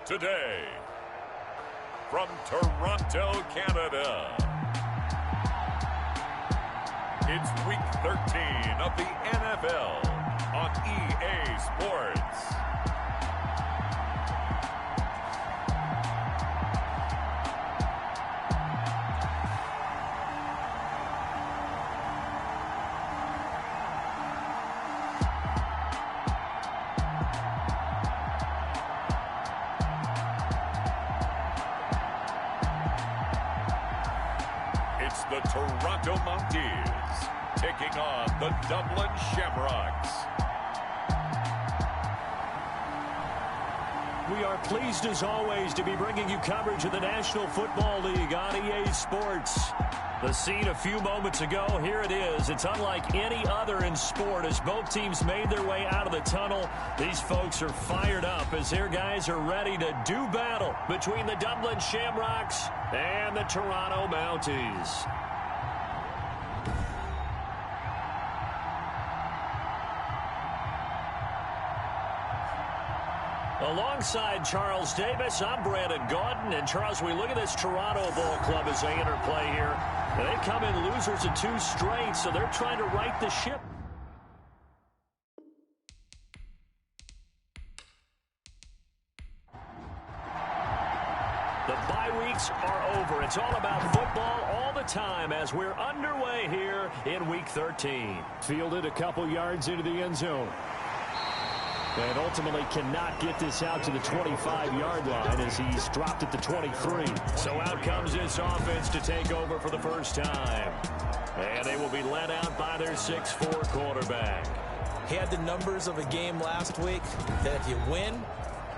Today, from Toronto, Canada, it's Week 13 of the NFL on EA Sports. The Toronto Mounties taking on the Dublin Shamrocks. We are pleased as always to be bringing you coverage of the National Football League on EA Sports. The scene a few moments ago, here it is. It's unlike any other in sport as both teams made their way out of the tunnel. These folks are fired up as their guys are ready to do battle between the Dublin Shamrocks and the Toronto Mounties. Alongside Charles Davis, I'm Brandon Gaudin. And Charles, we look at this Toronto Ball Club as they enter play here. And they come in losers of 2 straight, so they're trying to right the ship. The bye weeks are over. It's all about football all the time as we're underway here in Week 13. Fielded a couple yards into the end zone. And ultimately cannot get this out to the 25-yard line as he's dropped at the 23. So out comes this offense to take over for the first time. And they will be led out by their 6'4 quarterback. He had the numbers of a game last week that if you win,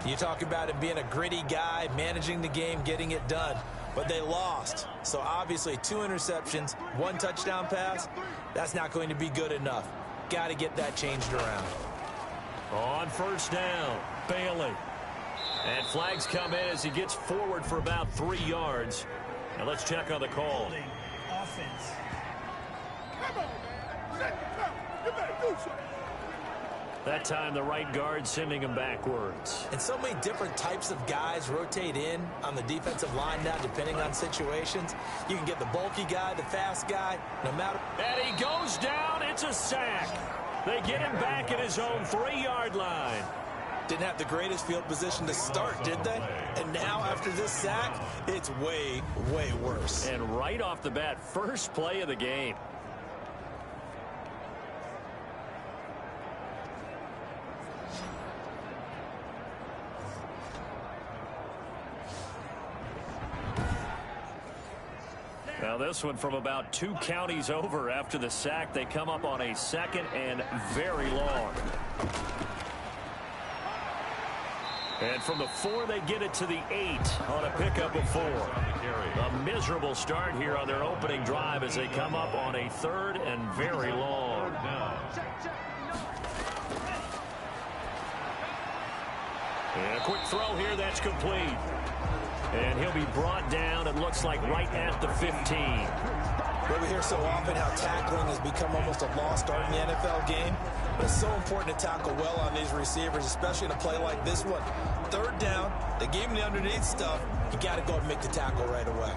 you talk about him being a gritty guy, managing the game, getting it done. But they lost. So obviously 2 interceptions, 1 touchdown pass, that's not going to be good enough. Got to get that changed around. On first down, Bailey. And flags come in as he gets forward for about 3 yards. Now let's check on the call. Offense. That time the right guard sending him backwards. And so many different types of guys rotate in on the defensive line now depending on situations. You can get the bulky guy, the fast guy, no matter. And he goes down. It's a sack. They get him back at his own 3-yard line. Didn't have the greatest field position to start, did they? And now after this sack, it's way, way worse. And right off the bat, first play of the game. Now this one from about 2 counties over after the sack. They come up on a 2nd and very long. And from the 4, they get it to the 8 on a pickup of 4. A miserable start here on their opening drive as they come up on a 3rd and very long. And a quick throw here that's complete. And he'll be brought down, it looks like, right at the 15. But we hear so often how tackling has become almost a lost art in the NFL game. But it's so important to tackle well on these receivers, especially in a play like this one. 3rd down, the game the underneath stuff, you got to go and make the tackle right away.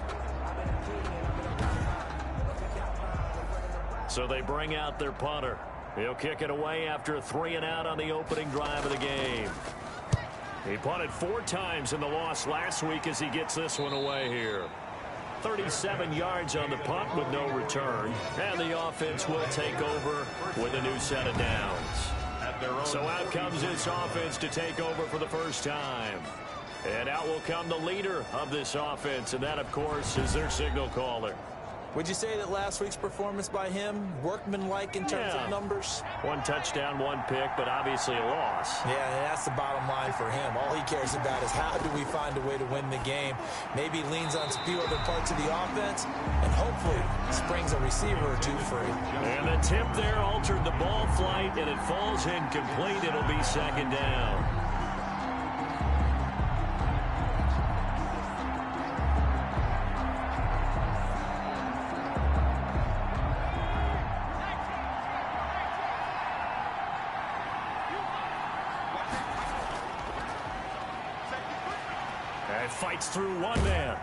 So they bring out their punter. He'll kick it away after a 3-and-out on the opening drive of the game. He punted 4 times in the loss last week as he gets this one away here. 37 yards on the punt with no return. And the offense will take over with a new set of downs. So out comes this offense to take over for the first time. And out will come the leader of this offense. And that, of course, is their signal caller. Would you say that last week's performance by him, workmanlike in terms of numbers? 1 touchdown, 1 pick, but obviously a loss. Yeah, that's the bottom line for him. All he cares about is how do we find a way to win the game. Maybe leans on a few other parts of the offense, and hopefully springs a receiver or 2 free. And the tip there altered the ball flight, and it falls incomplete. It'll be 2nd down. Fights through one man.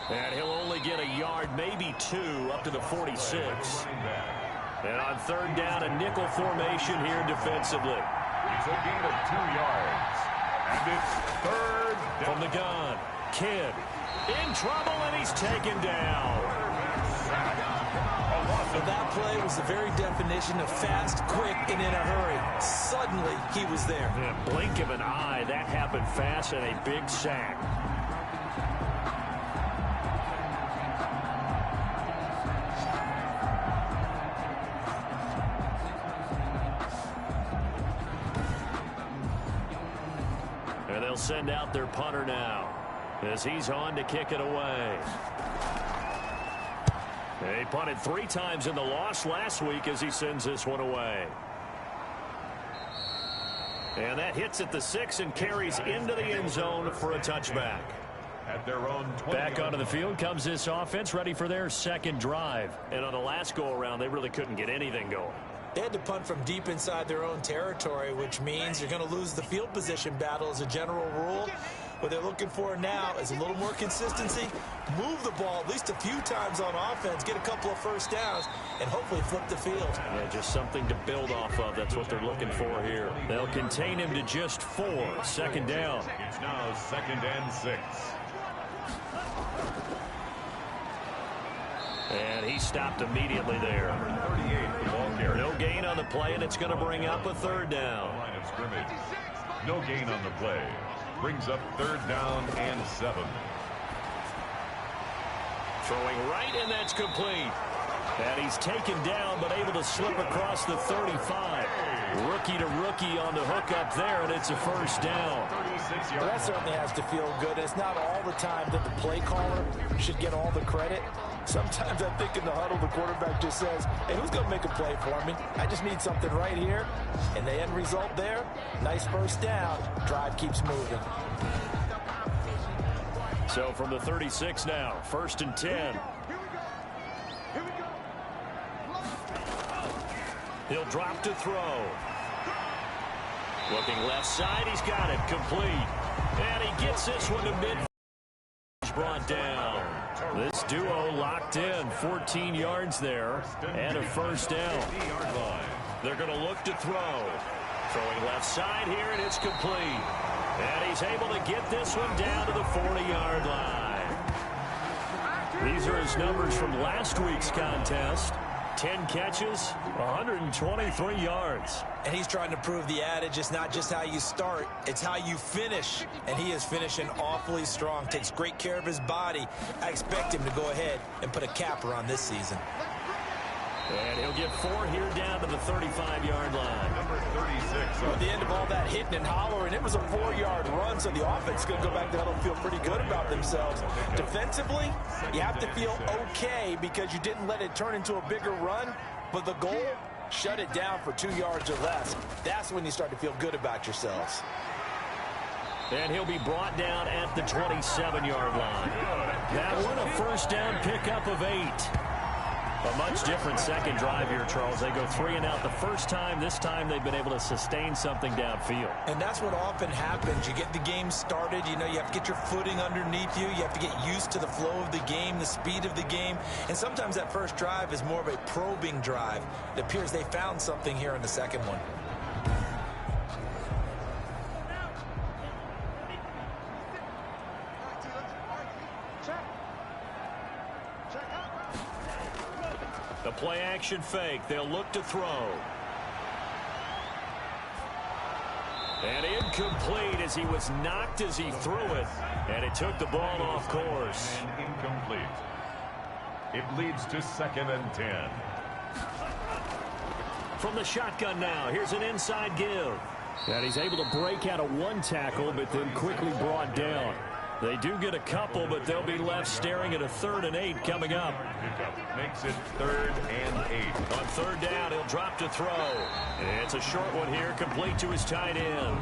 And he'll only get a yard, maybe two, up to the 46. And on third down, a nickel formation here defensively. It's a gain of 2 yards. And it's third down. From the gun, Kidd in trouble, and he's taken down. Well, that play was the very definition of fast, quick, and in a hurry. Suddenly, he was there. In a blink of an eye, that happened fast, and a big sack. And they'll send out their punter now as he's on to kick it away. He punted 3 times in the loss last week as he sends this one away. And that hits at the 6 and carries into the end zone for a touchback. At their own 20. Back onto the field comes this offense, ready for their second drive. And on the last go-around, they really couldn't get anything going. They had to punt from deep inside their own territory, which means you're going to lose the field position battle as a general rule. What they're looking for now is a little more consistency, move the ball at least a few times on offense, get a couple of first downs, and hopefully flip the field. Yeah, just something to build off of. That's what they're looking for here. They'll contain him to just 4. Second down. It's now 2nd and 6. And he stopped immediately there. Number 38, the ball carrier. No gain on the play, and it's going to bring up a third down. Line of scrimmage. No gain on the play. Brings up 3rd down and 7. Throwing right, and that's complete. And he's taken down, but able to slip across the 35. Rookie to rookie on the hook up there, and it's a first down. Well, that certainly has to feel good. It's not all the time that the play caller should get all the credit. Sometimes I think in the huddle, the quarterback just says, hey, who's going to make a play for me? I just need something right here. And the end result there, nice first down. Drive keeps moving. So from the 36 now, 1st and 10. He'll drop to throw. Looking left side, he's got it, complete. And he gets this one to mid. Brought down. This duo locked in, 14 yards there, and a first down. They're going to look to throw. Throwing left side here, and it's complete. And he's able to get this one down to the 40-yard line. These are his numbers from last week's contest. 10 catches, 123 yards. And he's trying to prove the adage, it's not just how you start, it's how you finish. And he is finishing awfully strong, takes great care of his body. I expect him to go ahead and put a capper on this season. And he'll get 4 here down to the 35-yard line. Number 36. At the end of all that hitting and hollering, it was a 4-yard run, so the offense is going to go back to huddle and feel pretty good about themselves. Defensively, you have to feel okay because you didn't let it turn into a bigger run, but the goal, shut it down for 2 yards or less. That's when you start to feel good about yourselves. And he'll be brought down at the 27-yard line. That one, a first down pickup of 8. A much different second drive here, Charles. They go 3 and out the first time. This time they've been able to sustain something downfield. And that's what often happens. You get the game started. You know, you have to get your footing underneath you. You have to get used to the flow of the game, the speed of the game. And sometimes that first drive is more of a probing drive. It appears they found something here in the second one. The play action fake. They'll look to throw. And incomplete as he was knocked as he threw it. And it took the ball off course. And incomplete. It leads to 2nd and 10. From the shotgun now, here's an inside give. And he's able to break out of one tackle, but then quickly brought down. They do get a couple, but they'll be left staring at a 3rd and 8 coming up. Makes it 3rd and 8. On 3rd down, he'll drop to throw. And it's a short one here, complete to his tight end.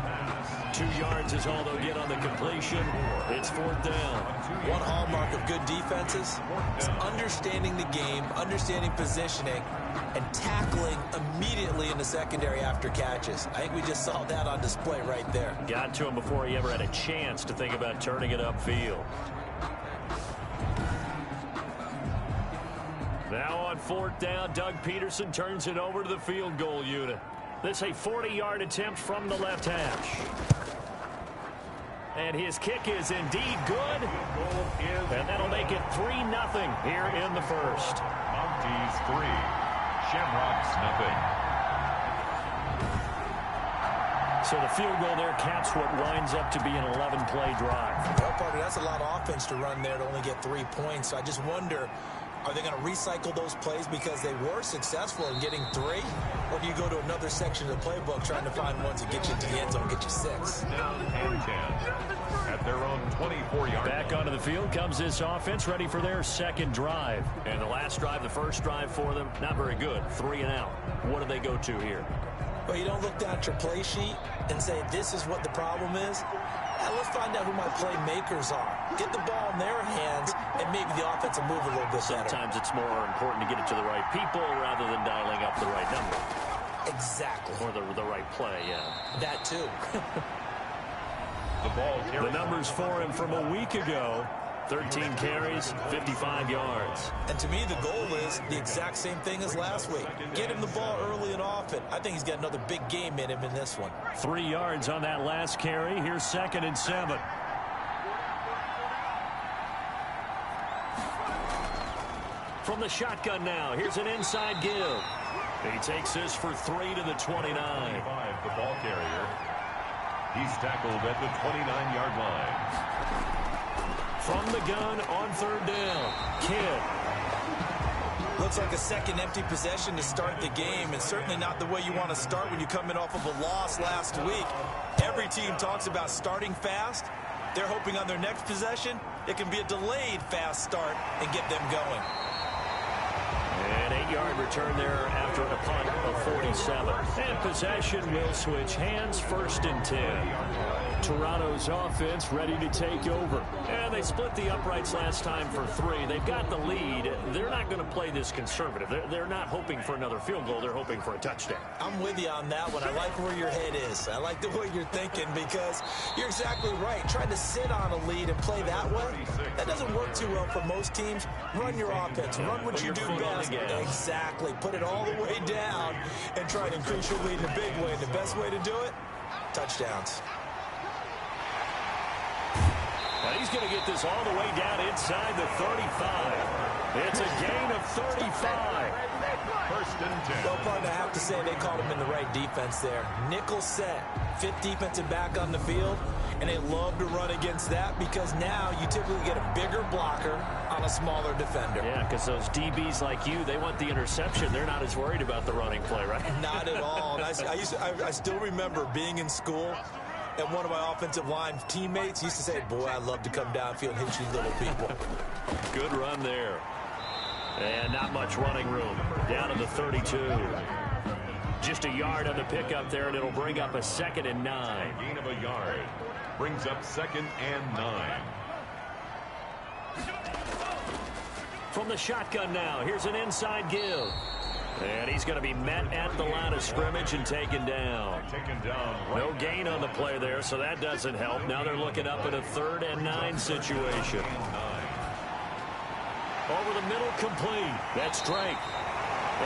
2 yards is all they'll get on the completion. It's 4th down. One hallmark of good defenses is understanding the game, understanding positioning, and tackling immediately in the secondary after catches. I think we just saw that on display right there. Got to him before he ever had a chance to think about turning it upfield. Now on 4th down, Doug Peterson turns it over to the field goal unit. This a 40-yard attempt from the left hash. And his kick is indeed good. And that'll make it 3-0 here in the first. Mounties 3, Shamrocks 0. So the field goal there caps what winds up to be an 11-play drive. Well, partner, that's a lot of offense to run there to only get 3 points. So I just wonder, are they going to recycle those plays because they were successful in getting 3? Or do you go to another section of the playbook trying to find ones that get you to the end zone, get you 6? Down and 10 at their own 24-yard. Back onto the field comes this offense, ready for their second drive. And the last drive, the first drive for them, not very good. 3 and out. What do they go to here? Well, you don't look down at your play sheet and say, this is what the problem is. Yeah, let's find out who my playmakers are. Get the ball in their hands, and maybe the offense will move a little bit better. Sometimes it's more important to get it to the right people rather than dialing up the right number. Exactly. Or the right play, yeah. That too. The numbers for him from a week ago. 13 carries, 55 yards. And to me, the goal is the exact same thing as last week. Get him the ball early and often. I think he's got another big game in him in this one. 3 yards on that last carry. Here's 2nd and 7. From the shotgun now, here's an inside give. He takes this for 3 to the 29. The ball carrier. He's tackled at the 29-yard line. From the gun on 3rd down, Kidd. Looks like a second empty possession to start the game, and certainly not the way you want to start when you come in off of a loss last week. Every team talks about starting fast. They're hoping on their next possession, it can be a delayed fast start and get them going. An 8-yard return there after a punt of 47. And possession will switch hands, 1st and 10. Toronto's offense ready to take over. And they split the uprights last time for 3. They've got the lead. They're not going to play this conservative. They're not hoping for another field goal. They're hoping for a touchdown. I'm with you on that one. I like where your head is. I like the way you're thinking because you're exactly right. Trying to sit on a lead and play that way, that doesn't work too well for most teams. Run your offense. Run what you do best. Exactly. Put it all the way down and try to increase your lead in a big way. And the best way to do it, touchdowns. And he's going to get this all the way down inside the 35. It's a gain of 35. 1st and 10. Well, partner, I have to say they called him in the right defense there. Nickel set, 5th defensive back on the field, and they love to run against that because now you typically get a bigger blocker on a smaller defender. Yeah, because those DBs like you, they want the interception. They're not as worried about the running play, right? Not at all. And I still remember being in school, and one of my offensive line teammates used to say, boy, I love to come downfield and hit you little people. Good run there. And not much running room. Down to the 32. Just a yard on the pickup there, and it'll bring up a 2nd and 9. Gain of a yard. Brings up 2nd and 9. From the shotgun now, here's an inside give. And he's going to be met at the line of scrimmage and taken down. No gain on the play there, so that doesn't help. Now they're looking up at a 3rd and 9 situation. Over the middle, complete. That's Drake.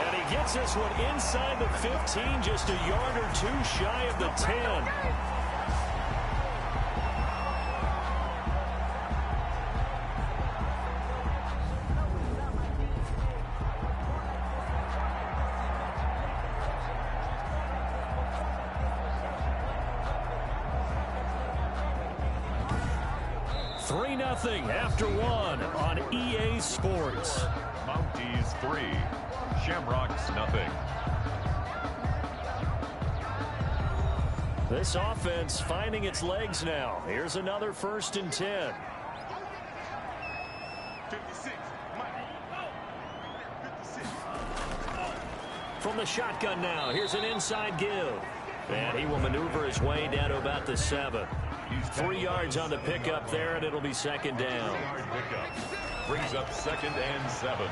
And he gets this one inside the 15, just a yard or 2 shy of the 10. After 1 on EA Sports. Mounties 3, Shamrocks 0. This offense finding its legs now. Here's another 1st and 10. 56. From the shotgun now, here's an inside give. And he will maneuver his way down to about the 7. 3 yards on the pickup there, and it'll be 2nd down. Brings up 2nd and 7.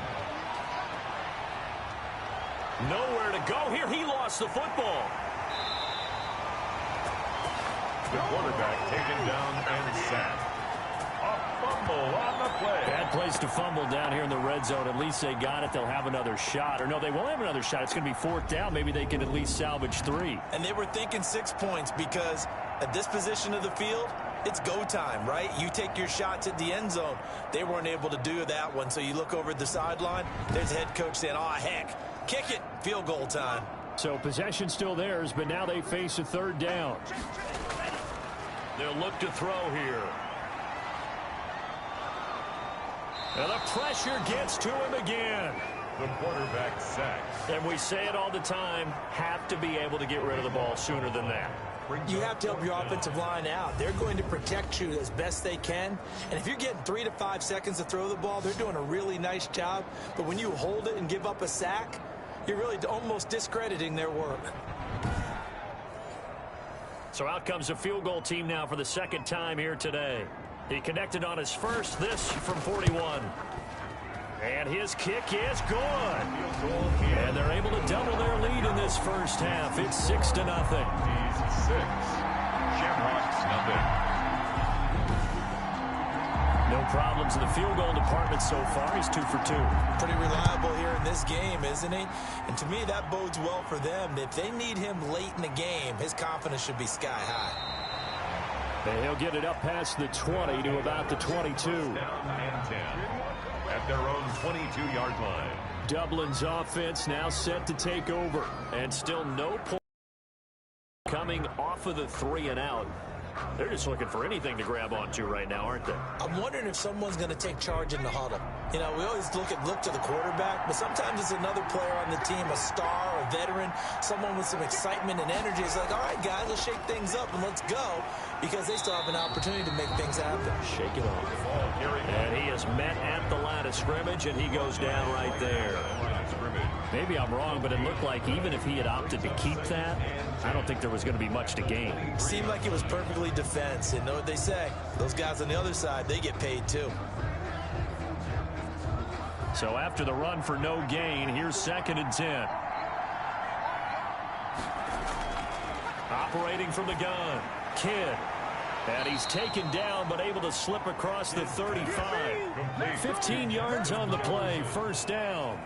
Nowhere to go here. He lost the football. The quarterback taken down and sacked. A fumble on the play. Bad place to fumble down here in the red zone. At least they got it. They'll have another shot. Or no, they won't have another shot. It's going to be fourth down. Maybe they can at least salvage 3. And they were thinking 6 points because at this position of the field, it's go time, right? You take your shots at the end zone. They weren't able to do that one. So you look over at the sideline, there's the head coach saying, oh, heck, kick it, field goal time. So possession still theirs, but now they face a third down. They'll look to throw here. And the pressure gets to him again. The quarterback sacked. And we say it all the time, have to be able to get rid of the ball sooner than that. You have to help your offensive line out. They're going to protect you as best they can. And if you're getting 3 to 5 seconds to throw the ball, they're doing a really nice job. But when you hold it and give up a sack, you're really almost discrediting their work. So out comes a field goal team now for the second time here today. He connected on his first, this from 41. And his kick is good. And they're able to double their lead in this first half. It's 6-0. He's 6. Shamrocks, nothing. No problems in the field goal department so far. He's 2 for 2. Pretty reliable here in this game, isn't he? And to me, that bodes well for them. If they need him late in the game, his confidence should be sky high. And he'll get it up past the 20 to about the 22. Down and 10 at their own 22-yard line. Dublin's offense now set to take over. And still no point coming off of the 3 and out. They're just looking for anything to grab onto right now, aren't they? I'm wondering if someone's going to take charge in the huddle. You know, we always look to the quarterback, but sometimes it's another player on the team, a star, a veteran, someone with some excitement and energy. It's like, all right, guys, let's shake things up and let's go, because they still have an opportunity to make things happen. Shake it off. And he is met at the line of scrimmage, and he goes down right there. Maybe I'm wrong, but it looked like even if he had opted to keep that, I don't think there was going to be much to gain. Seemed like it was perfectly defense. And know what they say? Those guys on the other side, they get paid too. So after the run for no gain, here's 2nd and 10. Operating from the gun, Kidd. And he's taken down, but able to slip across the 35. 15 yards on the play, first down.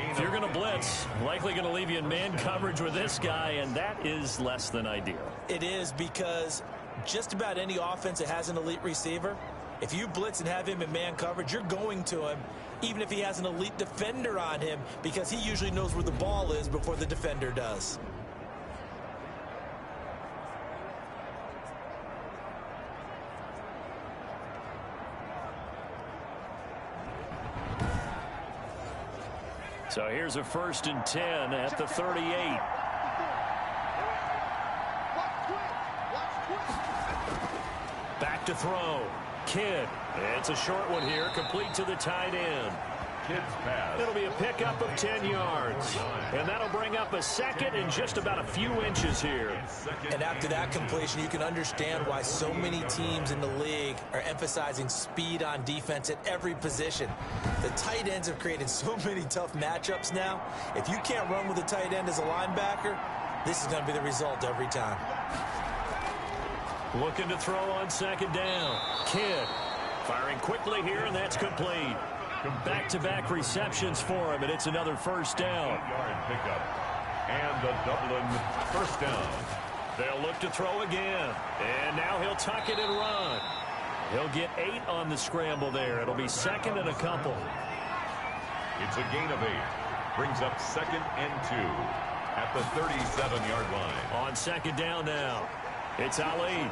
If you're going to blitz, likely going to leave you in man coverage with this guy, and that is less than ideal. It is, because just about any offense that has an elite receiver, if you blitz and have him in man coverage, you're going to him, even if he has an elite defender on him, because he usually knows where the ball is before the defender does. So here's a 1st and 10 at the 38. Back to throw. Kidd. It's a short one here, complete to the tight end. Kidd's pass. It'll be a pickup of 10 yards. And that'll bring up a second and just about a few inches here. And after that completion, you can understand why so many teams in the league are emphasizing speed on defense at every position. The tight ends have created so many tough matchups now. If you can't run with a tight end as a linebacker, this is going to be the result every time. Looking to throw on 2nd down. Kidd firing quickly here, and that's complete. Back-to-back receptions for him, and it's another first down. 8-yard pickup. And the Dublin first down. They'll look to throw again. And now he'll tuck it and run. He'll get 8 on the scramble there. It'll be 2nd and a couple. It's a gain of 8. Brings up 2nd and 2 at the 37-yard line. On 2nd down now. It's Ali.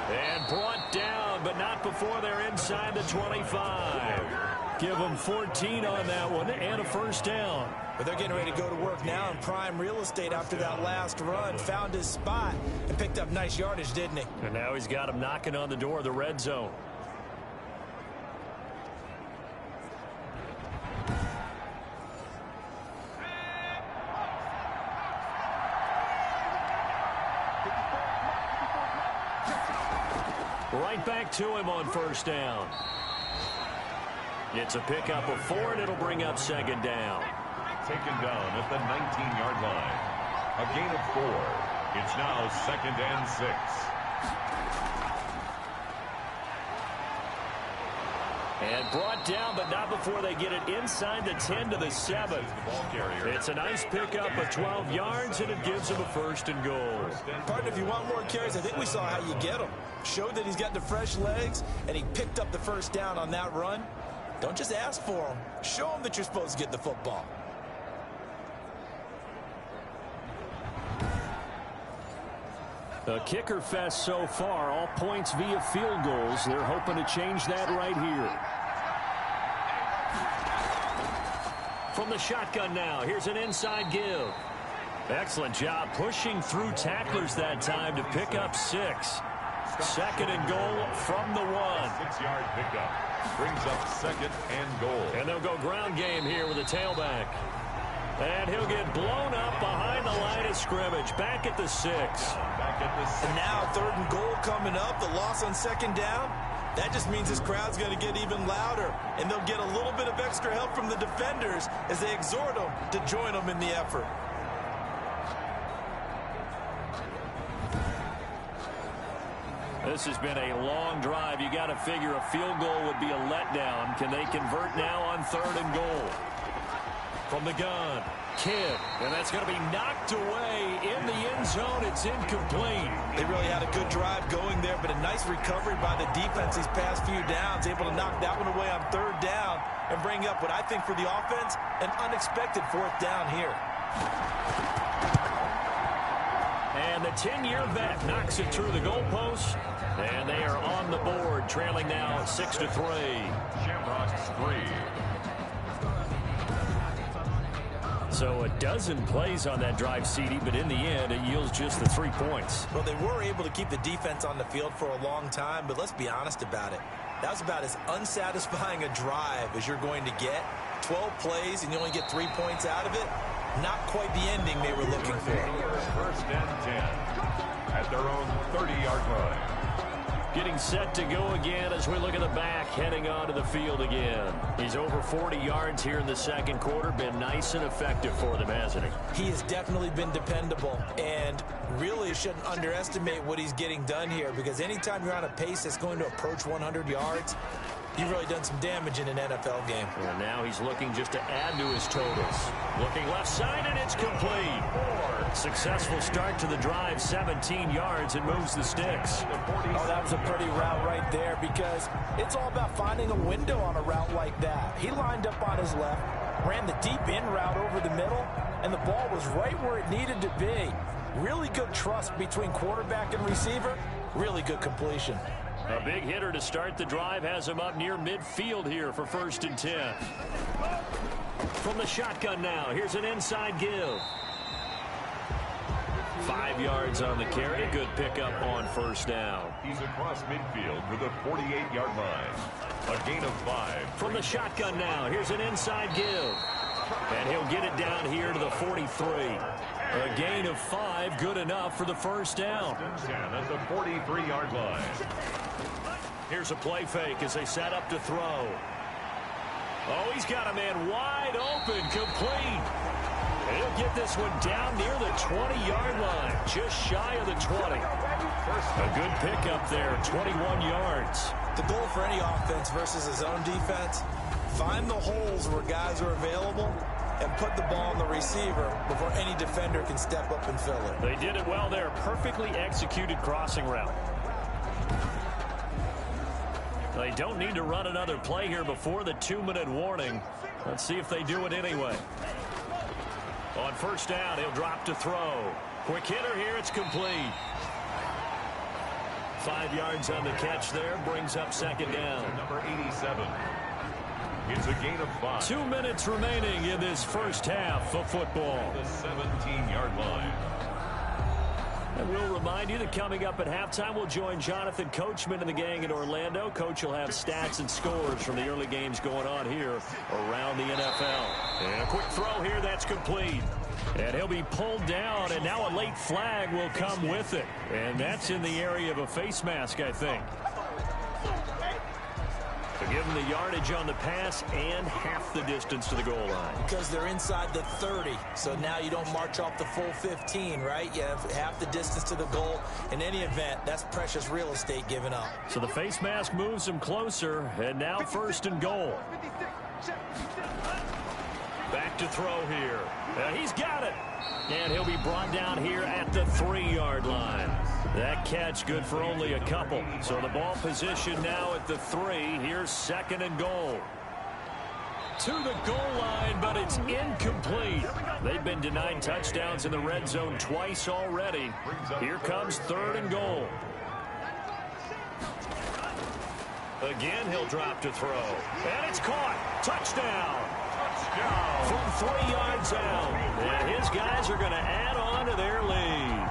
And brought down, but not before they're inside the 25. Give them 14 on that one and a first down. But they're getting ready to go to work now in prime real estate after that last run. Found his spot and picked up nice yardage, didn't he? And now he's got him knocking on the door of the red zone. Right back to him on first down. It's a pickup of 4, and it'll bring up 2nd down. Taken down at the 19-yard line. A gain of 4. It's now 2nd and 6. And brought down, but not before they get it inside the 10 to the 7. It's a nice pickup of 12 yards, and it gives them a 1st and goal. Partner, if you want more carries, I think we saw how you get them. Showed that he's got the fresh legs, and he picked up the 1st down on that run. Don't just ask for them. Show them that you're supposed to get the football. A kicker fest so far, all points via field goals. They're hoping to change that right here. From the shotgun now, here's an inside give. Excellent job pushing through tacklers that time to pick up 6. 2nd and goal from the 1. 6-yard pickup brings up 2nd and goal. And they'll go ground game here with a tailback. And he'll get blown up behind the line of scrimmage. Back at the 6. And now 3rd and goal coming up. The loss on 2nd down. That just means this crowd's going to get even louder. And they'll get a little bit of extra help from the defenders as they exhort them to join them in the effort. This has been a long drive. You got to figure a field goal would be a letdown. Can they convert now on 3rd and goal? From the gun, Kidd, and that's going to be knocked away in the end zone. It's incomplete. They really had a good drive going there, but a nice recovery by the defense these past few downs, able to knock that one away on 3rd down and bring up what I think for the offense, an unexpected 4th down here. And the 10-year vet knocks it through the goalpost, and they are on the board, trailing now 6-3. Shamrocks 3. So a dozen plays on that drive, CD, but in the end, it yields just the 3 points. Well, they were able to keep the defense on the field for a long time, but let's be honest about it. That was about as unsatisfying a drive as you're going to get. 12 plays, and you only get 3 points out of it. Not quite the ending they were looking for. 1st and 10 at their own 30-yard line. Getting set to go again as we look at the back, heading onto the field again. He's over 40 yards here in the 2nd quarter. Been nice and effective for them, hasn't he? He has definitely been dependable, and really shouldn't underestimate what he's getting done here, because anytime you're on a pace that's going to approach 100 yards, you've really done some damage in an NFL game. And now he's looking just to add to his totals. Looking left side, and it's complete. Successful start to the drive, 17 yards, and moves the sticks. Oh, that was a pretty route right there, because it's all about finding a window on a route like that. He lined up on his left, ran the deep in route over the middle, and the ball was right where it needed to be. Really good trust between quarterback and receiver. Really good completion. A big hitter to start the drive has him up near midfield here for 1st and 10. From the shotgun now, here's an inside give. 5 yards on the carry. A good pickup on 1st down. He's across midfield to the 48-yard line. A gain of 5. From the shotgun now, here's an inside give. And he'll get it down here to the 43. A gain of 5, good enough for the 1st down. 10 at the 43-yard line. Here's a play fake as they set up to throw. Oh, he's got a man wide open, complete. And he'll get this one down near the 20-yard line, just shy of the 20. A good pickup there, 21 yards. The goal for any offense versus his own defense, find the holes where guys are available and put the ball on the receiver before any defender can step up and fill it. They did it well there. Perfectly executed crossing route. They don't need to run another play here before the 2-minute warning. Let's see if they do it anyway. On 1st down, he'll drop to throw. Quick hitter here, it's complete. 5 yards on the catch there, brings up 2nd down. Number 87. It's a gain of 5. 2 minutes remaining in this 1st half of football. The 17-yard line. And we'll remind you that coming up at halftime, we'll join Jonathan Coachman and the gang in Orlando. Coach will have stats and scores from the early games going on here around the NFL. And a quick throw here, that's complete. And he'll be pulled down, and now a late flag will come with it. And that's in the area of a face mask, I think. The Give them the yardage on the pass and half the distance to the goal line. Because they're inside the 30, so now you don't march off the full 15, right? You have half the distance to the goal. In any event, that's precious real estate given up. So the face mask moves him closer, and now first and goal. Back to throw here. He's got it. And he'll be brought down here at the 3-yard line. That catch good for only a couple. So the ball position now at the 3. Here's second and goal. To the goal line, but it's incomplete. They've been denied touchdowns in the red zone twice already. Here comes third and goal. Again, he'll drop to throw. And it's caught. Touchdown. From 3 yards out. And his guys are going to add on to their lead.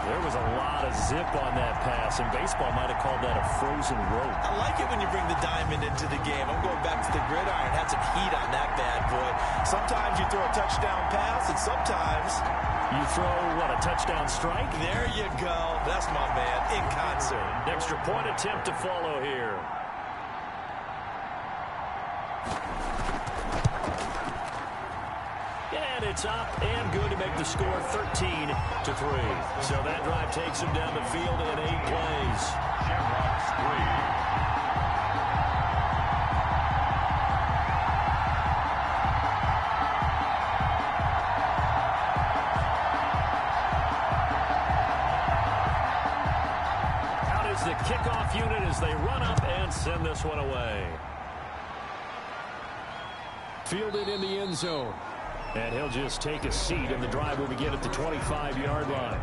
There was a lot of zip on that pass, and baseball might have called that a frozen rope. I like it when you bring the diamond into the game. I'm going back to the gridiron. Had some heat on that bad boy. Sometimes you throw a touchdown pass, and sometimes you throw, what, a touchdown strike? There you go. That's my man, in concert. Extra point attempt to follow here. And it's up and good to make the score 13-3. So that drive takes him down the field in 8 plays. Shamrocks 3. The kickoff unit as they run up and send this one away. Fielded in the end zone. And he'll just take a seat, and the drive will begin at the 25-yard line.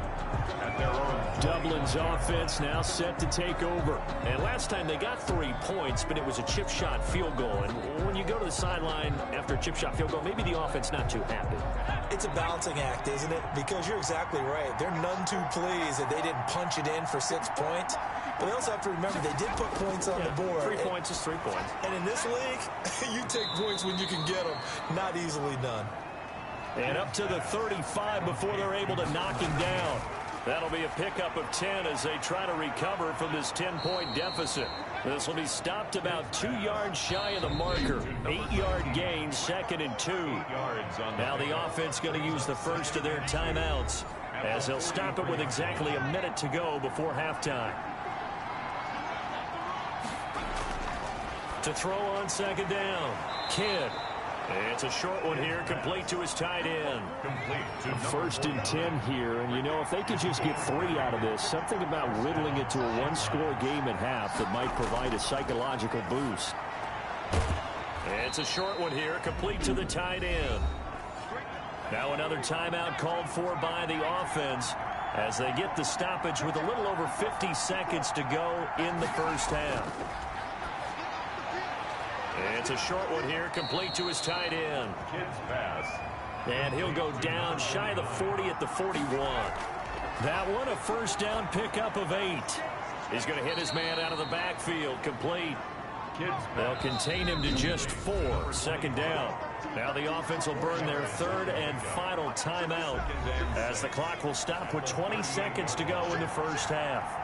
At their own Dublin's offense now set to take over. And last time they got 3 points, but it was a chip shot field goal. And when you go to the sideline after a chip shot field goal, maybe the offense not too happy. It's a balancing act, isn't it? Because you're exactly right. They're none too pleased that they didn't punch it in for 6 points. But they also have to remember they did put points on the board. 3 points is 3 points. And in this league, you take points when you can get them. Not easily done. And up to the 35 before they're able to knock him down. That'll be a pickup of 10 as they try to recover from this 10-point deficit. This will be stopped about 2 yards shy of the marker. 8-yard gain, 2nd and 2. Now the offense going to use the first of their timeouts as they'll stop it with exactly a minute to go before halftime. To throw on 2nd down, Kidd. It's a short one here, complete to his tight end. First and 10 here, and you know, if they could just get 3 out of this, something about whittling it to a 1-score game at half that might provide a psychological boost. It's a short one here, complete to the tight end. Now another timeout called for by the offense as they get the stoppage with a little over 50 seconds to go in the first half. It's a short one here, complete to his tight end. Kidd's pass. And he'll go down shy of the 40 at the 41. That one a first down pickup of 8. He's going to hit his man out of the backfield, complete. They'll contain him to just 4, 2nd down. Now the offense will burn their 3rd and final timeout as the clock will stop with 20 seconds to go in the first half.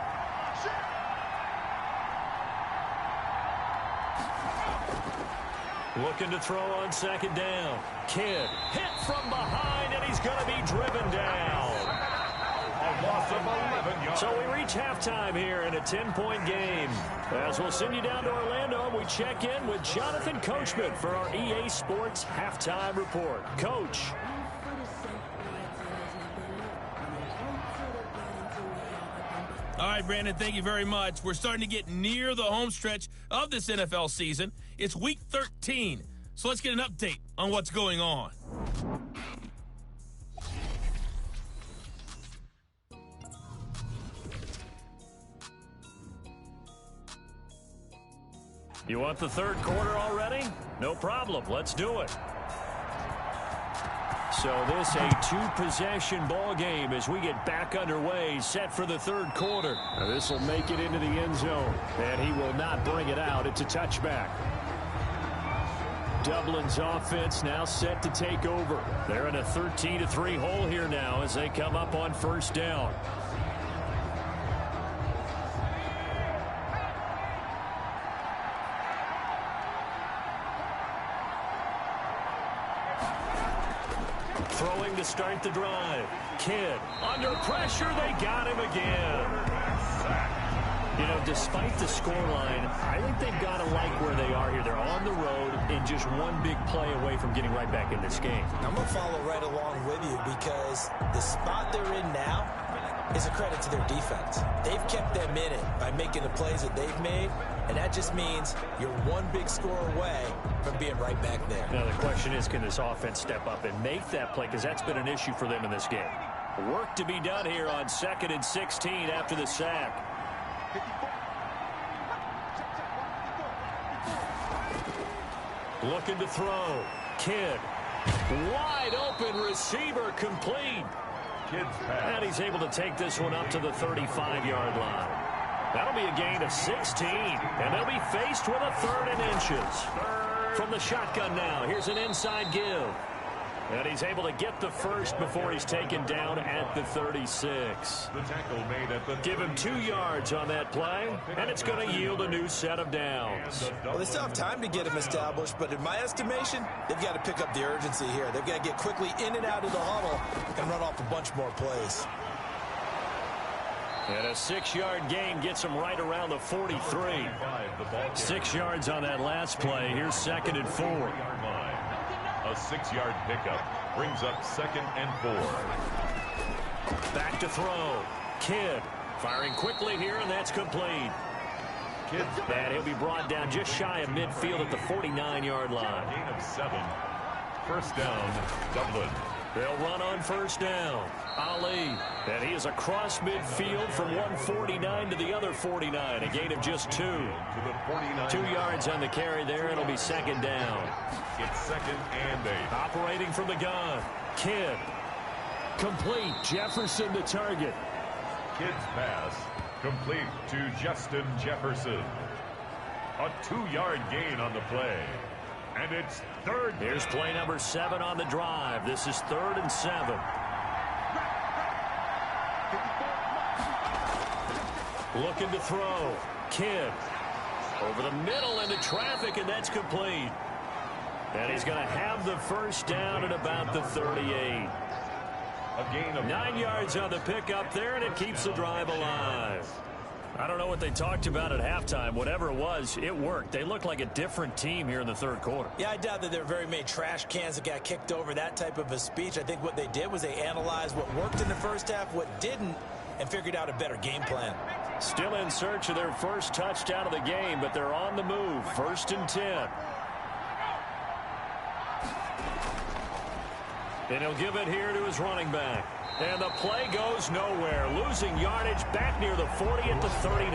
Looking to throw on 2nd down. Kidd hit from behind, and he's going to be driven down. A loss of 11 yards. So we reach halftime here in a 10-point game. As we'll send you down to Orlando, we check in with Jonathan Coachman for our EA Sports Halftime Report. Coach. All right, Brandon, thank you very much. We're starting to get near the home stretch of this NFL season. It's Week 13, so let's get an update on what's going on. You want the 3rd quarter already? No problem. Let's do it. So this a 2-possession ball game as we get back underway, set for the 3rd quarter. This will make it into the end zone, and he will not bring it out. It's a touchback. Dublin's offense now set to take over. They're in a 13-3 hole here now as they come up on 1st down. Throwing to start the drive. Kidd under pressure. They got him again. You know, despite the scoreline, I think they've got to like where they are here. They're on the road and just one big play away from getting right back in this game. I'm going to follow right along with you because the spot they're in now is a credit to their defense. They've kept them in it by making the plays that they've made, and that just means you're one big score away from being right back there. Now, the question is, can this offense step up and make that play? Because that's been an issue for them in this game. Work to be done here on 2nd and 16 after the sack. Looking to throw. Kidd. Wide open receiver complete. And he's able to take this one up to the 35-yard line. That'll be a gain of 16. And they'll be faced with a 3rd and inches. From the shotgun now, here's an inside give. And he's able to get the first before he's taken down at the 36. The tackle made at the Give him 2 yards on that play, and it's going to yield a new set of downs. Well, they still have time to get him established, but in my estimation, they've got to pick up the urgency here. They've got to get quickly in and out of the huddle and run off a bunch more plays. And a 6-yard gain gets him right around the 43. 6 yards on that last play. Here's 2nd and 4. A 6-yard pickup brings up 2nd and 4. Back to throw. Kidd firing quickly here, and that's complete. And he'll be brought down just shy of midfield at the 49-yard line. Gain of 7. First down, Dublin. They'll run on first down. Ali. And he is across midfield from 149 to the other 49. A gain of just 2. 2 yards on the carry there. It'll be 2nd down. It's 2nd and 8. Operating from the gun. Kidd. Complete. Jefferson the target. Kidd's pass complete to Justin Jefferson. A 2-yard gain on the play. And it's 3rd. Here's play number 7 on the drive. This is 3rd and 7. Looking to throw. Kidd. Over the middle into traffic, and that's complete. And he's going to have the first down at about the 38. A gain of 9 yards on the pickup there, and it keeps the drive alive. I don't know what they talked about at halftime. Whatever it was, it worked. They look like a different team here in the 3rd quarter. Yeah, I doubt that there are very many trash cans that got kicked over, that type of a speech. I think what they did was they analyzed what worked in the first half, what didn't, and figured out a better game plan. Still in search of their first touchdown of the game, but they're on the move. 1st and 10. And he'll give it here to his running back. And the play goes nowhere. Losing yardage back near the 40 at the 39.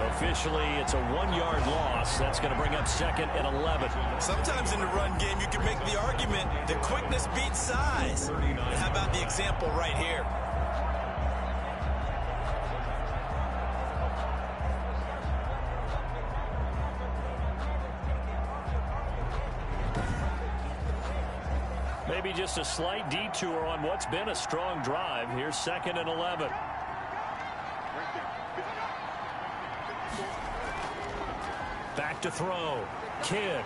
Officially, it's a 1-yard loss. That's going to bring up 2nd and 11. Sometimes in the run game, you can make the argument that quickness beats size. And how about the example right here? Maybe just a slight detour on what's been a strong drive. Here's 2nd and 11. Back to throw. Kidd.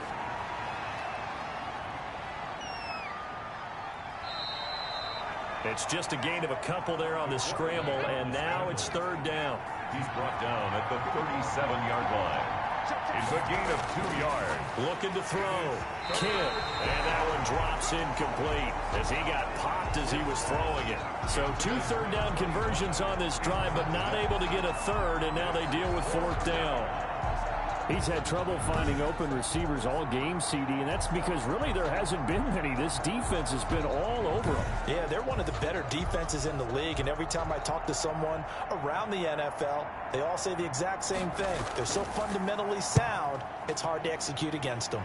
It's just a gain of a couple there on the scramble, and now it's 3rd down. He's brought down at the 37-yard line. It's a gain of 2 yards. Looking to throw. Kidd. And that one drops incomplete as he got popped as he was throwing it. So 2 third-down conversions on this drive, but not able to get a 3rd, and now they deal with 4th down. He's had trouble finding open receivers all game, CD, and that's because really there hasn't been many. This defense has been all over them. Yeah, they're one of the better defenses in the league, and every time I talk to someone around the NFL, they all say the exact same thing. They're so fundamentally sound, it's hard to execute against them.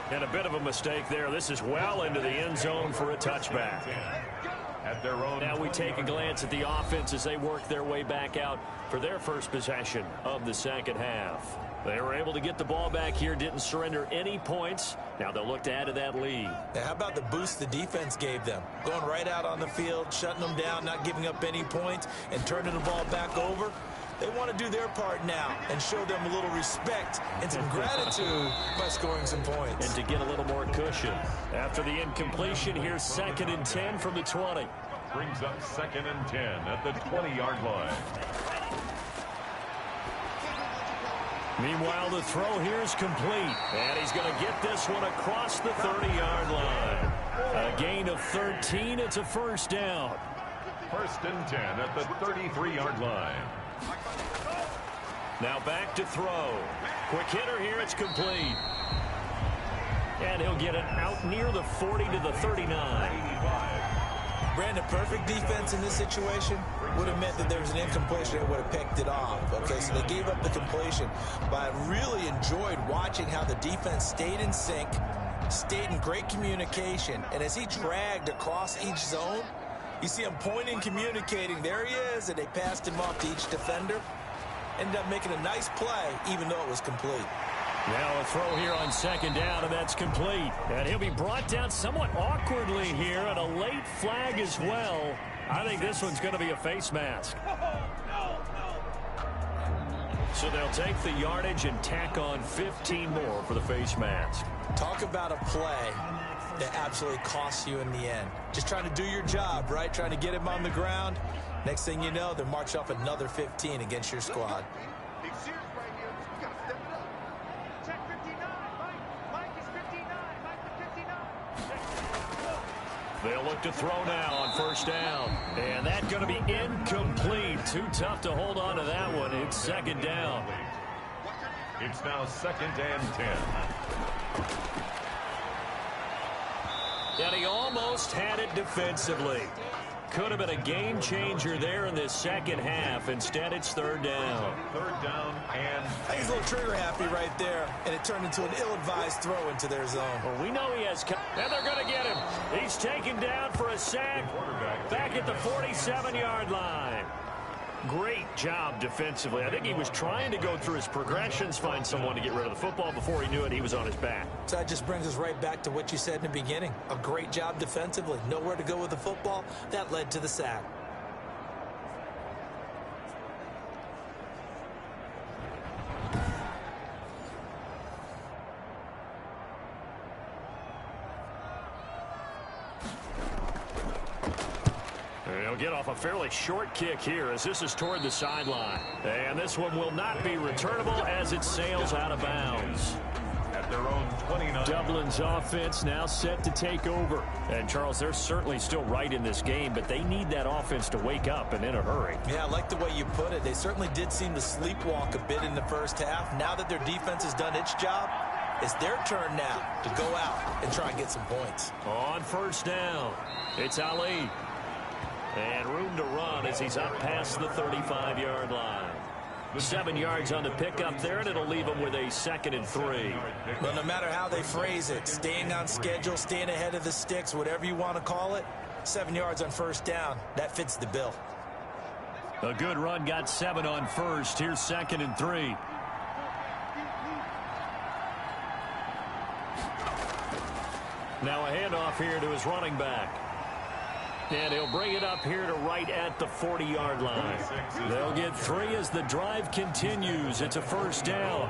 And a bit of a mistake there. This is well into the end zone for a touchback. At their own. Now we take a glance at the offense as they work their way back out for their first possession of the 2nd half. They were able to get the ball back here, didn't surrender any points. Now they'll look to add to that lead. Now, how about the boost the defense gave them? Going right out on the field, shutting them down, not giving up any points, and turning the ball back over. They want to do their part now and show them a little respect and some gratitude by scoring some points. And to get a little more cushion. After the incompletion, here's 2nd and 10 from the 20. Brings up 2nd and 10 at the 20-yard line. Meanwhile, the throw here is complete. And he's going to get this one across the 30-yard line. A gain of 13. It's a first down. 1st and 10 at the 33-yard line. Now back to throw. Quick hitter here. It's complete. And he'll get it out near the 40 to the 39. Brandon, perfect defense in this situation would have meant that there was an incompletion and would have picked it off. Okay, so they gave up the completion. But I really enjoyed watching how the defense stayed in sync, stayed in great communication. And as he dragged across each zone, you see him pointing, communicating. There he is, and they passed him off to each defender. Ended up making a nice play, even though it was complete. Now a throw here on 2nd down, and that's complete. And he'll be brought down somewhat awkwardly here, and a late flag as well. I think this one's going to be a face mask. So they'll take the yardage and tack on 15 more for the face mask. Talk about a play that absolutely costs you in the end. Just trying to do your job, right? Trying to get him on the ground. Next thing you know, they're marching off another 15 against your squad. They'll look to throw now on 1st down. And that's going to be incomplete. Too tough to hold on to that one. It's 2nd down. It's now 2nd and 10. And he almost had it defensively. Could have been a game changer there in this 2nd half. Instead, it's 3rd down. 3rd down and... I think he's a little trigger happy right there, and it turned into an ill-advised throw into their zone. Well, we know he has... And they're going to get him. He's taken down for a sack back at the 47-yard line. Great job defensively. I think he was trying to go through his progressions, find someone to get rid of the football. Before he knew it, he was on his back. So that just brings us right back to what you said in the beginning. A great job defensively. Nowhere to go with the football. That led to the sack. He'll get off a fairly short kick here as this is toward the sideline. And this one will not be returnable as it sails out of bounds. At their own 29. Dublin's offense now set to take over. And, Charles, they're certainly still right in this game, but they need that offense to wake up and in a hurry. Yeah, I like the way you put it. They certainly did seem to sleepwalk a bit in the first half. Now that their defense has done its job, it's their turn now to go out and try and get some points. On 1st down, it's Ali. And room to run as he's up past the 35-yard line. 7 yards on the pickup there, and it'll leave him with a 2nd and 3. Well, no matter how they phrase it, staying on schedule, staying ahead of the sticks, whatever you want to call it, 7 yards on 1st down, that fits the bill. A good run got 7 on 1st. Here's 2nd and 3. Now a handoff here to his running back. And he'll bring it up here to right at the 40-yard line. They'll get 3 as the drive continues. It's a 1st down.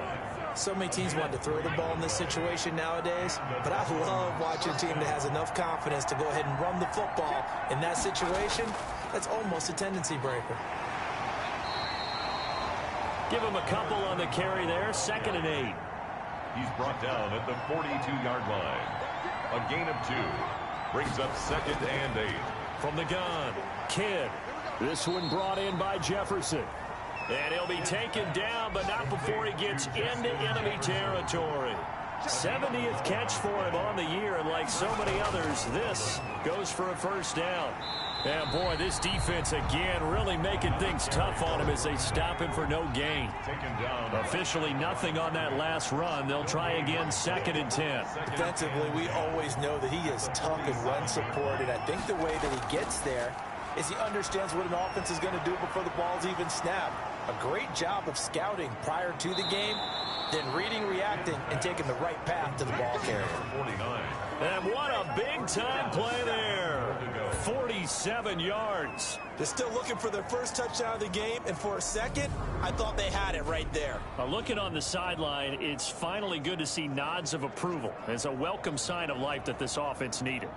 So many teams want to throw the ball in this situation nowadays, but I love watching a team that has enough confidence to go ahead and run the football in that situation. That's almost a tendency breaker. Give him a couple on the carry there. 2nd and 8. He's brought down at the 42-yard line. A gain of 2. Brings up 2nd and 8. From the gun, Kidd. This one brought in by Jefferson. And he'll be taken down, but not before he gets into enemy territory. 70th catch for him on the year, and like so many others, this goes for a 1st down. And boy, this defense again really making things tough on him as they stop him for no gain. Taken down. Officially nothing on that last run. They'll try again 2nd and 10. Defensively, we always know that he is tough and run support, and I think the way that he gets there is he understands what an offense is going to do before the ball's even snapped. A great job of scouting prior to the game, then reading, reacting, and taking the right path to the ball carrier. 49. And what a big-time play there. 47 yards. They're still looking for their first touchdown of the game, and for a second, I thought they had it right there. Looking on the sideline, it's finally good to see nods of approval. It's a welcome sign of life that this offense needed.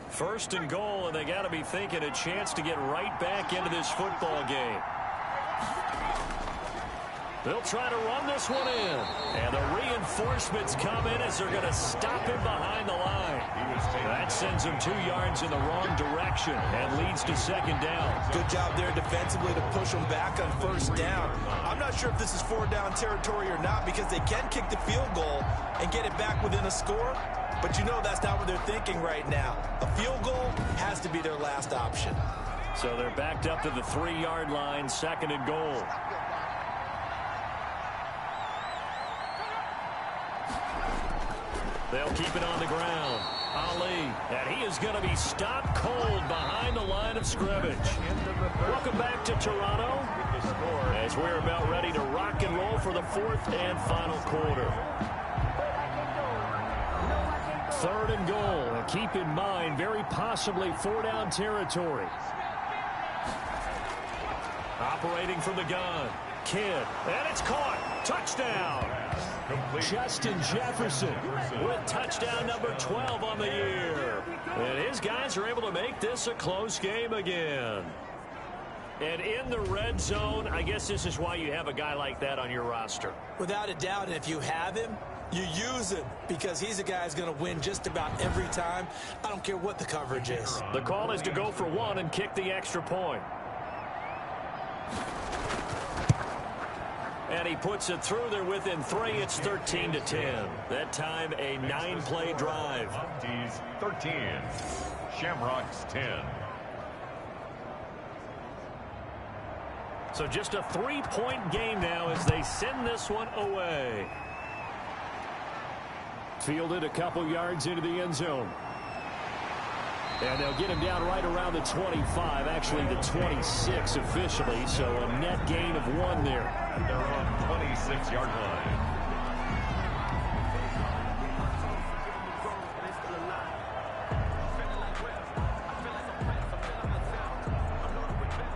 First and goal, and they got to be thinking a chance to get right back into this football game. They'll try to run this one in. And the reinforcements come in as they're going to stop him behind the line. That sends him 2 yards in the wrong direction and leads to second down. Good job there defensively to push them back on first down. I'm not sure if this is 4-down territory or not because they can kick the field goal and get it back within a score. But you know that's not what they're thinking right now. A field goal has to be their last option. So they're backed up to the 3-yard line, second and goal. They'll keep it on the ground. Ali, and he is going to be stopped cold behind the line of scrimmage. Welcome back to Toronto as we're about ready to rock and roll for the 4th and final quarter. 3rd and goal. And keep in mind, very possibly 4-down territory. Operating from the gun. Kidd, and it's caught. Touchdown. Justin Jefferson with touchdown number 12 on the year. And his guys are able to make this a close game again. And in the red zone, I guess this is why you have a guy like that on your roster. Without a doubt, and if you have him, you use him because he's a guy who's going to win just about every time. I don't care what the coverage is. The call is to go for 1 and kick the extra point. And he puts it through. They're within 3. It's 13-10. That time a 9-play drive. Mounties 13. Shamrocks 10. So just a 3-point game now as they send this one away. fielded a couple yards into the end zone. And they'll get him down right around the 25, actually the 26 officially, so a net gain of 1 there. And they're on 26-yard line.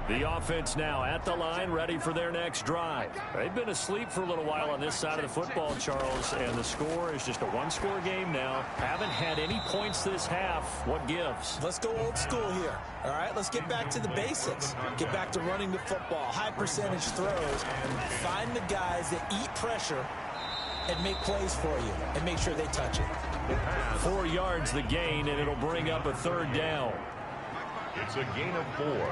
The offense now at the line, ready for their next drive. They've been asleep for a little while on this side of the football, Charles, and the score is just a one-score game now. Haven't had any points this half. What gives? Let's go old school here. All right, let's get back to the basics. Get back to running the football, high percentage throws. Find the guys that eat pressure and make plays for you and make sure they touch it. 4 yards the gain, and it'll bring up a third down. It's a gain of 4.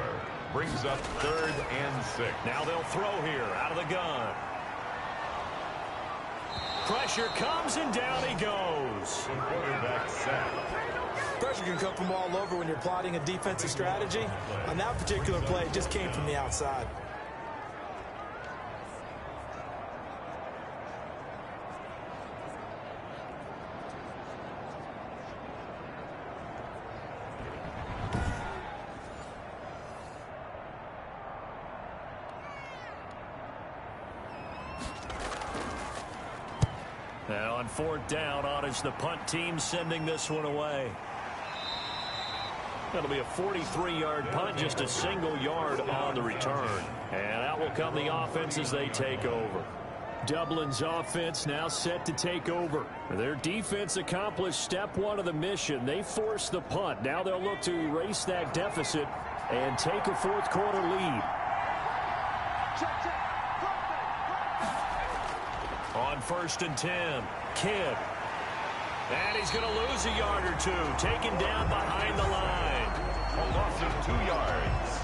Brings up 3rd and 6. Now they'll throw here out of the gun. Pressure comes and down he goes. The quarterback set. Pressure can come from all over when you're plotting a defensive strategy. On that particular play, it just came from the outside. Now on 4th down, on is the punt team sending this one away. That'll be a 43-yard punt, just a single yard on the return. And out will come the offense as they take over. Dublin's offense now set to take over. Their defense accomplished step 1 of the mission. They forced the punt. Now they'll look to erase that deficit and take a 4th quarter lead. On 1st and 10, Kidd. And he's going to lose a yard or 2, taken down behind the line. A loss of 2 yards.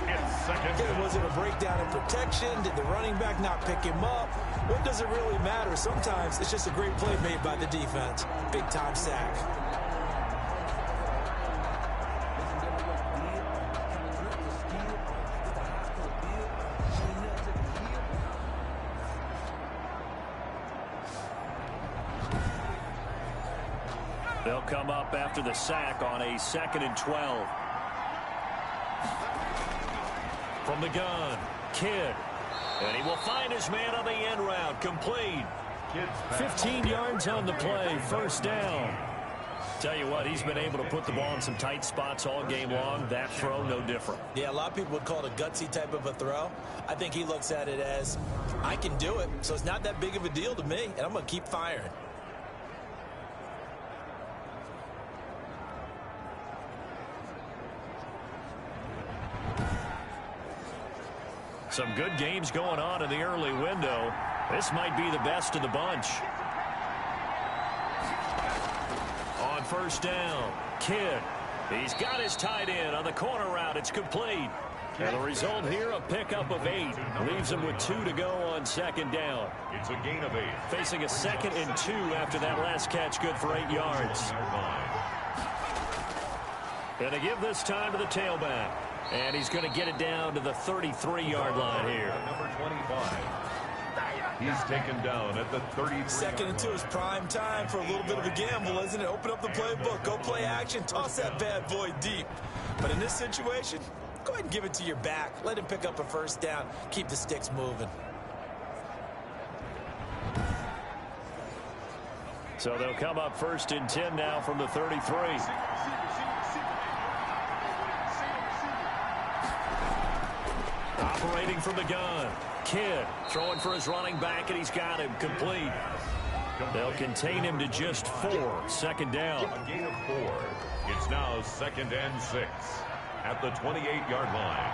It's second. Okay, was it a breakdown in protection? Did the running back not pick him up? What does it really matter? Sometimes it's just a great play made by the defense. Big-time sack. They'll come up after the sack on a 2nd and 12. From the gun, Kidd. And he will find his man on the end route. Complete. 15 yards on the play. First down. Tell you what, he's been able to put the ball in some tight spots all game long. That throw, no different. Yeah, a lot of people would call it a gutsy type of a throw. I think he looks at it as, I can do it, so it's not that big of a deal to me, and I'm going to keep firing. Some good games going on in the early window. This might be the best of the bunch. On first down, Kidd. He's got his tight end on the corner route. It's complete. And the result here, a pickup of 8. Leaves him with 2 to go on second down. It's a gain of 8. Facing a 2nd and 2 after that last catch, good for 8 yards. And they give this time to the tailback. And he's going to get it down to the 33-yard line here. Number 25. He's taken down at the 33. 2nd and 2 is prime time for a little bit of a gamble, isn't it? Open up the playbook, go play action, toss that bad boy deep. But in this situation, go ahead and give it to your back. Let him pick up a first down. Keep the sticks moving. So they'll come up 1st and 10 now from the 33. Operating from the gun. Kidd throwing for his running back, and he's got him complete. They'll contain him to just 4. 2nd down. A gain of 4. It's now 2nd and 6 at the 28-yard line.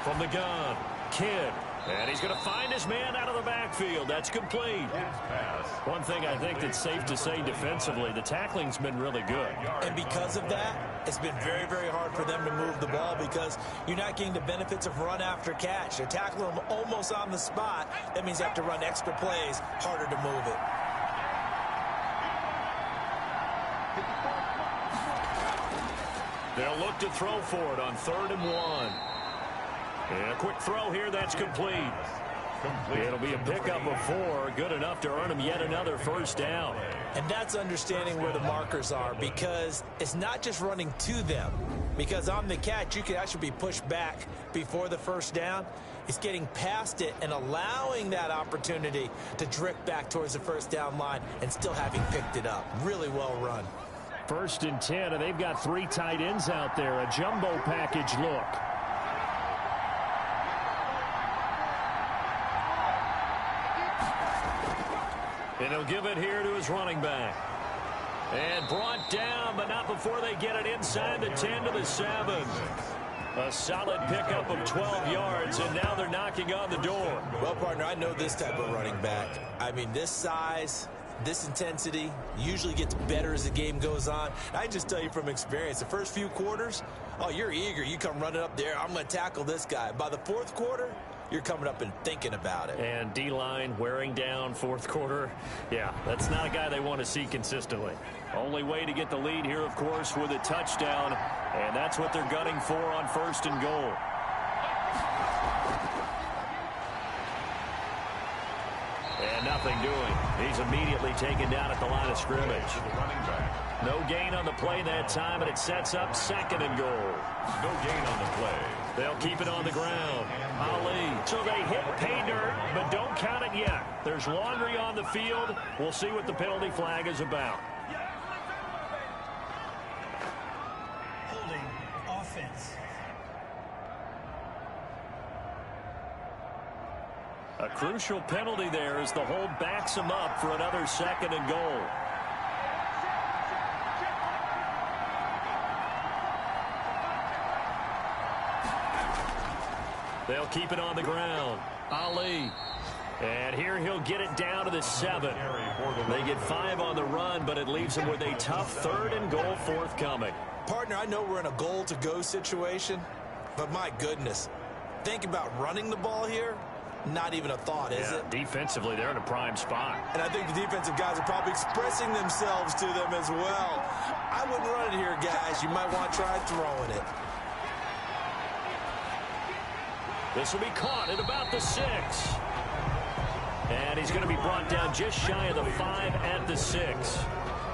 From the gun, Kidd. And he's going to find his man out of the backfield. That's complete. One thing I think that's safe to say defensively, the tackling's been really good. And because of that, it's been very, very hard for them to move the ball because you're not getting the benefits of run after catch. They're tackling them almost on the spot. That means they have to run extra plays, harder to move it. They'll look to throw for it on 3rd and 1. And a quick throw here, that's complete. It'll be a pickup of 4, good enough to earn him yet another first down. And that's understanding where the markers are because it's not just running to them. Because on the catch, you can actually be pushed back before the first down. It's getting past it and allowing that opportunity to drift back towards the first down line and still having picked it up. Really well run. 1st and 10, and they've got 3 tight ends out there. A jumbo package look. And he'll give it here to his running back. And brought down, but not before they get it inside the 10 to the 7. A solid pickup of 12 yards, and now they're knocking on the door. Well, partner, I know this type of running back. I mean, this size, this intensity usually gets better as the game goes on. I just tell you from experience, the first few quarters, oh, you're eager. You come running up there. I'm going to tackle this guy. By the 4th quarter, you're coming up and thinking about it. And D-line wearing down 4th quarter. Yeah, that's not a guy they want to see consistently. Only way to get the lead here, of course, with a touchdown. And that's what they're gunning for on 1st and goal. And nothing doing. He's immediately taken down at the line of scrimmage. No gain on the play that time, and it sets up 2nd and goal. No gain on the play. They'll keep it on the ground. Ali. So they hit pay dirt, but don't count it yet. There's laundry on the field. We'll see what the penalty flag is about. Holding offense. A crucial penalty there as the hold backs him up for another 2nd and goal. They'll keep it on the ground. Ali. And here he'll get it down to the 7. They get 5 on the run, but it leaves them with a tough 3rd and goal forthcoming. Partner, I know we're in a goal-to-go situation, but my goodness, think about running the ball here. Not even a thought, is it? Defensively, they're in a prime spot. And I think the defensive guys are probably expressing themselves to them as well. I wouldn't run it here, guys. You might want to try throwing it. This will be caught at about the 6. And he's going to be brought down just shy of the 5 at the 6.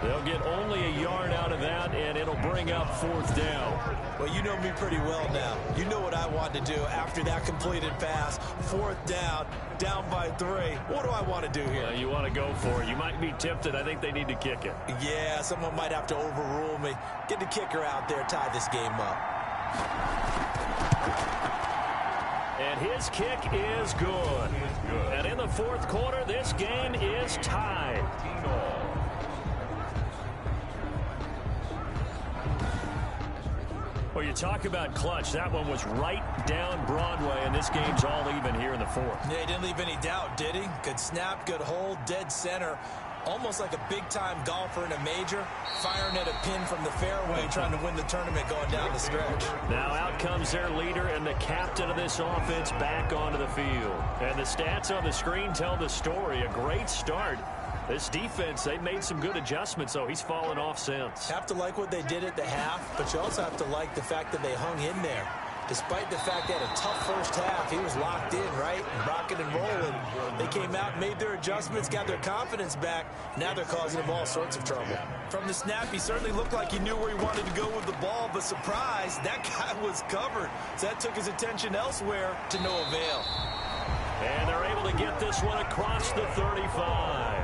They'll get only a yard out of that punt, and it'll bring up 4th down. Well, you know me pretty well now. You know what I want to do after that completed pass. 4th down, down by 3. What do I want to do here? You want to go for it. You might be tempted. I think they need to kick it. Yeah, someone might have to overrule me. Get the kicker out there, tie this game up. And his kick is good. And in the 4th quarter, this game is tied. Well, you talk about clutch. That one was right down Broadway, and this game's all even here in the 4th. Yeah, he didn't leave any doubt, did he? Good snap, good hold, dead center. Almost like a big-time golfer in a major, firing at a pin from the fairway, trying to win the tournament going down the stretch. Now out comes their leader and the captain of this offense back onto the field. And the stats on the screen tell the story. A great start. This defense, they made some good adjustments, so he's fallen off since. Have to like what they did at the half, but you also have to like the fact that they hung in there. Despite the fact they had a tough first half, he was locked in, right? Rocking and rolling. They came out, made their adjustments, got their confidence back. Now they're causing him all sorts of trouble. From the snap, he certainly looked like he knew where he wanted to go with the ball, but surprise, that guy was covered. So that took his attention elsewhere to no avail. And they're able to get this one across the 35.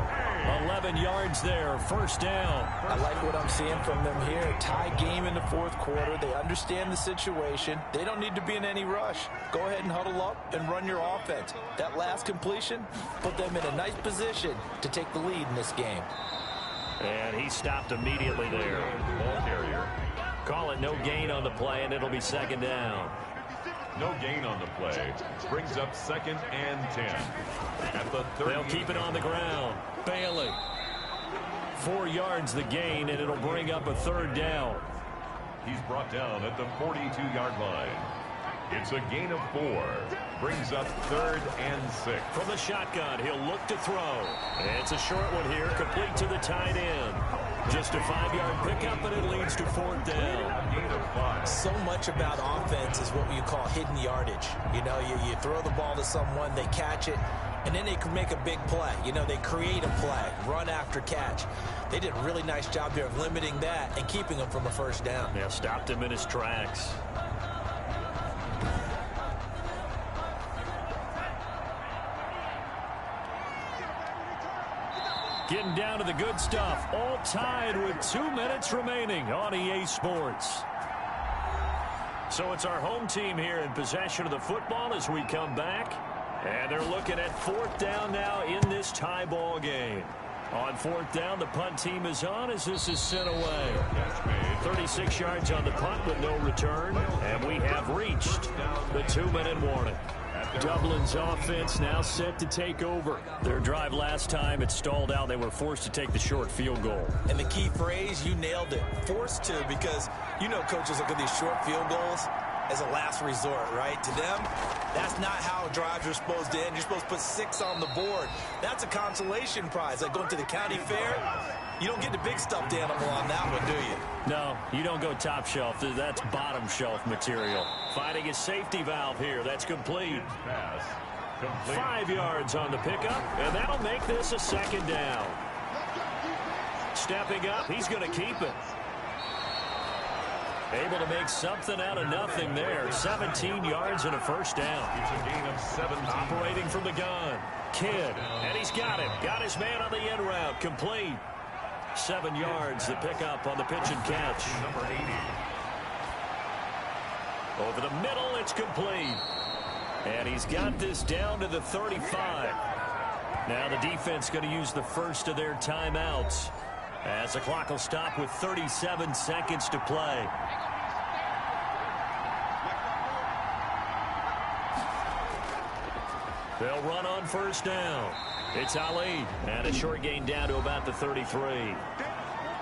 11 yards there, 1st down. I like what I'm seeing from them here. Tie game in the 4th quarter. They understand the situation. They don't need to be in any rush. Go ahead and huddle up and run your offense. That last completion put them in a nice position to take the lead in this game. And he stopped immediately there. Ball carrier. Call it no gain on the play, and it'll be 2nd down. No gain on the play. Brings up 2nd and 10. At the 30. They'll keep it on the ground. Bailey. 4 yards the gain, and it'll bring up a 3rd down. He's brought down at the 42-yard line. It's a gain of 4. Brings up 3rd and 6. From the shotgun, he'll look to throw. It's a short one here, complete to the tight end. Just a 5-yard pickup, and it leads to 4th down. Gain of 5. So much about offense is what you call hidden yardage. You know, you throw the ball to someone, they catch it, and then they can make a big play. You know, they create a play, run after catch. They did a really nice job here of limiting that and keeping him from a 1st down. Yeah, stopped him in his tracks. Getting down to the good stuff. All tied with 2 minutes remaining on EA Sports. So it's our home team here in possession of the football as we come back. And they're looking at 4th down now in this tie ball game. On 4th down, the punt team is on as this is sent away. 36 yards on the punt with no return. And we have reached the 2-minute warning. Dublin's offense now set to take over. Their drive last time, it stalled out. They were forced to take the short field goal. And the key phrase, you nailed it. Forced to, because you know coaches look at these short field goals as a last resort, right? To them, that's not how drives are supposed to end. You're supposed to put 6 on the board. That's a consolation prize. Like going to the county fair, you don't get the big stuffed animal on that one, do you? No, you don't go top shelf. That's bottom shelf material. Finding a safety valve here. That's complete. 5 yards on the pickup, and that'll make this a 2nd down. Stepping up, he's going to keep it. Able to make something out of nothing there. 17 yards and a 1st down. It's a gain of 17. Operating from the gun. Kidd, and he's got him. Got his man on the end route. Complete. 7 yards, the pickup on the pitch and catch. Number 80. Over the middle, it's complete. And he's got this down to the 35. Now the defense going to use the first of their timeouts as the clock will stop with 37 seconds to play. They'll run on 1st down. It's Ali, and a short gain down to about the 33.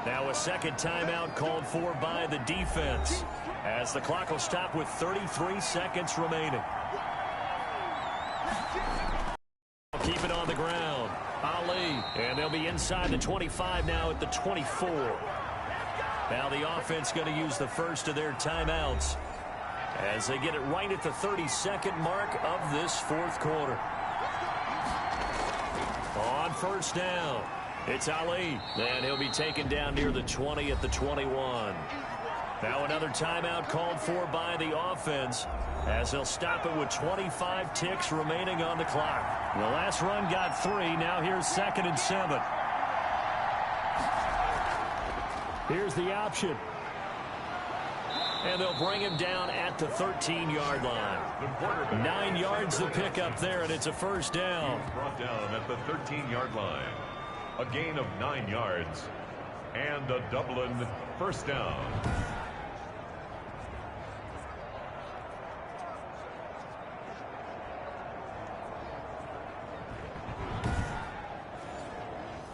Now a 2nd timeout called for by the defense as the clock will stop with 33 seconds remaining. Keep it on the ground. Ali, and they'll be inside the 25 now at the 24. Now the offense going to use the first of their timeouts as they get it right at the 32nd mark of this 4th quarter. On 1st down, It's Ali, and he'll be taken down near the 20 at the 21. Now another timeout called for by the offense as they'll stop it with 25 ticks remaining on the clock. The last run got 3. Now here's 2nd and 7. Here's the option. And they'll bring him down at the 13-yard line. 9 yards to pick up there, and it's a first down. Brought down at the 13-yard line. A gain of 9 yards and a Dublin first down.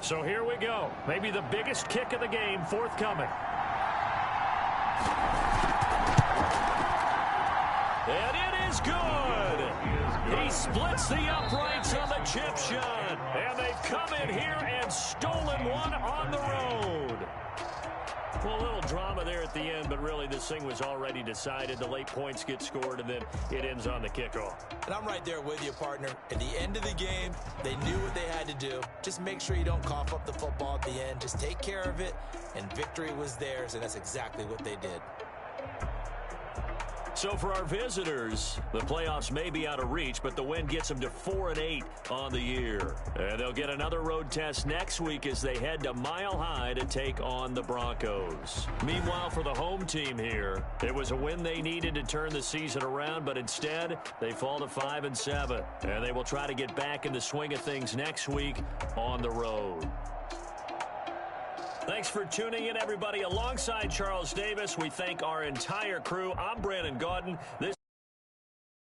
So here we go. Maybe the biggest kick of the game forthcoming. And it is good. He splits the uprights on the chip shot. And they've come in here and stolen one on the road. Well, a little drama there at the end, but really this thing was already decided. The late points get scored, and then it ends on the kickoff. And I'm right there with you, partner. At the end of the game, they knew what they had to do. Just make sure you don't cough up the football at the end. Just take care of it, and victory was theirs, and that's exactly what they did. So for our visitors, the playoffs may be out of reach, but the win gets them to 4-8 on the year. And they'll get another road test next week as they head to Mile High to take on the Broncos. Meanwhile, for the home team here, it was a win they needed to turn the season around, but instead they fall to 5-7. And they will try to get back in the swing of things next week on the road. Thanks for tuning in, everybody. Alongside Charles Davis, we thank our entire crew. I'm Brandon Gaudin. This